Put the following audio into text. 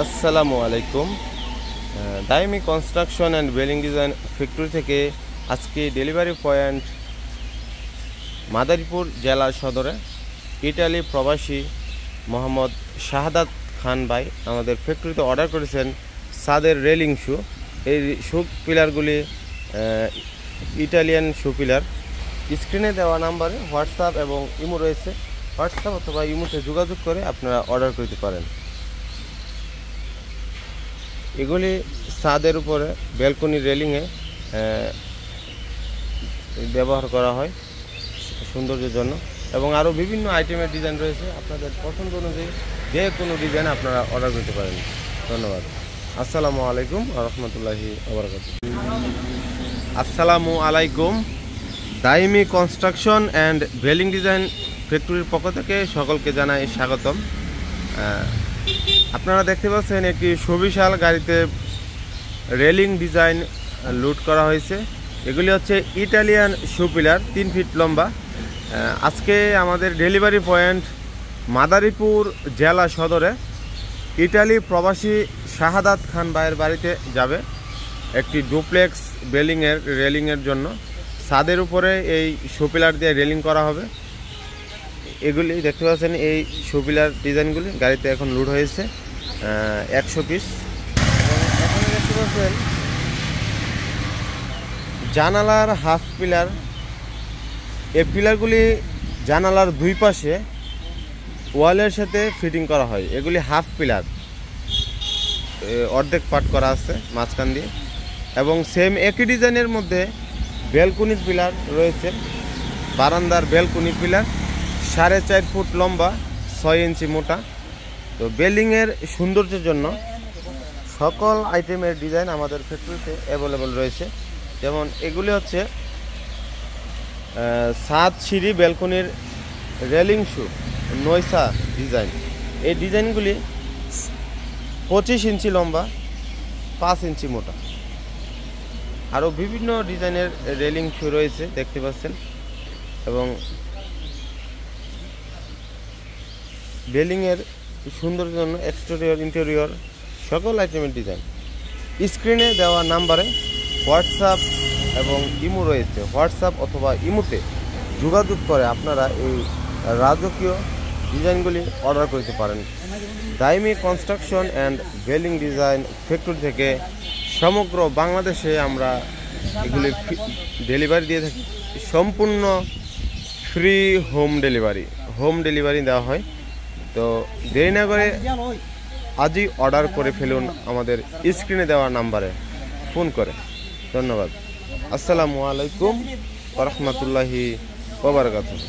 আসসালামু আলাইকুম। Daimi construction and building design factory থেকে আজকে ডেলিভারি পয়েন্ট মাদারীপুর জেলা সদরে ইটালি প্রবাসী মোহাম্মদ শাহাদাত খান ভাই আমাদের ফ্যাক্টরিতে অর্ডার করেছেন ছাদের রেলিং শু। এই শু পিলারগুলি ইটালিয়ান শু পিলার। স্ক্রিনে দেওয়া নাম্বারে হোয়াটসঅ্যাপ এবং ইমো রয়েছে, হোয়াটসঅ্যাপ অথবা ইমোতে যোগাযোগ করে আপনারা অর্ডার করতে পারেন। এগুলি ছাদের উপরে ব্যালকনি রেলিংয়ে ব্যবহার করা হয় সৌন্দর্যের জন্য, এবং আরও বিভিন্ন আইটেমের ডিজাইন রয়েছে। আপনাদের পছন্দ অনুযায়ী যে কোনো ডিজাইন আপনারা অর্ডার করতে পারেন। ধন্যবাদ। আসসালামু আলাইকুম ওয়া রাহমাতুল্লাহি ওয়া বারাকাতুহু। আসসালামু আলাইকুম। Daimi construction and building design ফ্যাক্টরির পক্ষ থেকে সকলকে জানাই স্বাগতম। আপনারা দেখতে পাচ্ছেন একটি সুবিশাল গাড়িতে রেলিং ডিজাইন লোড করা হয়েছে। এগুলি হচ্ছে ইটালিয়ান শু পিলার, 3 ফিট লম্বা। আজকে আমাদের ডেলিভারি পয়েন্ট মাদারীপুর জেলা সদরে ইটালি প্রবাসী শাহাদাত খান ভাইয়ের বাড়িতে যাবে একটি ডুপ্লেক্স রেলিংয়ের জন্য। ছাদের উপরে এই শু পিলার দিয়ে রেলিং করা হবে। এগুলি দেখতে পাচ্ছেন, এই শু পিলার ডিজাইনগুলি গাড়িতে এখন লোড হয়েছে 100 পিস। এখানে দেখতে পাচ্ছেন জানালার হাফ পিলার। এই পিলারগুলি জানালার দুই পাশে ওয়ালের সাথে ফিটিং করা হয়। এগুলি হাফ পিলার, অর্ধেক পাট করা আছে মাঝখান দিয়ে, এবং সেম একই ডিজাইনের মধ্যে ব্যালকনির পিলার রয়েছে। বারান্দার ব্যালকনি পিলার 4.5 ফুট লম্বা, 6 ইঞ্চি মোটা। তো বিল্ডিংয়ের সৌন্দর্যের জন্য সকল আইটেমের ডিজাইন আমাদের ফ্যাক্টরিতে অ্যাভেলেবল রয়েছে। যেমন এগুলি হচ্ছে 7 সিঁড়ি ব্যালকনির রেলিং শু নয়সা ডিজাইন। এই ডিজাইনগুলি 25 ইঞ্চি লম্বা, 5 ইঞ্চি মোটা। আরও বিভিন্ন ডিজাইনের রেলিং শু রয়েছে দেখতে পাচ্ছেন, এবং বিল্ডিংয়ের সৌন্দর্যের জন্য এক্সটেরিয়র ইন্টেরিয়র সকল আইটেমের ডিজাইন। স্ক্রিনে দেওয়া নাম্বারে হোয়াটসঅ্যাপ এবং ইমো রয়েছে, হোয়াটসঅ্যাপ অথবা ইমোতে যোগাযোগ করে আপনারা এই রাজকীয় ডিজাইনগুলি অর্ডার করতে পারেন। Daimi construction and building design factory থেকে সমগ্র বাংলাদেশে আমরা এগুলি ডেলিভারি দিয়ে থাকি। সম্পূর্ণ ফ্রি হোম ডেলিভারি দেওয়া হয়। তো দেরি না করে আজই অর্ডার করে ফেলুন আমাদের স্ক্রিনে দেওয়া নাম্বারে ফোন করে। ধন্যবাদ। আসসালামু আলাইকুম ওয়া রাহমাতুল্লাহি ওয়া বারাকাতুহু।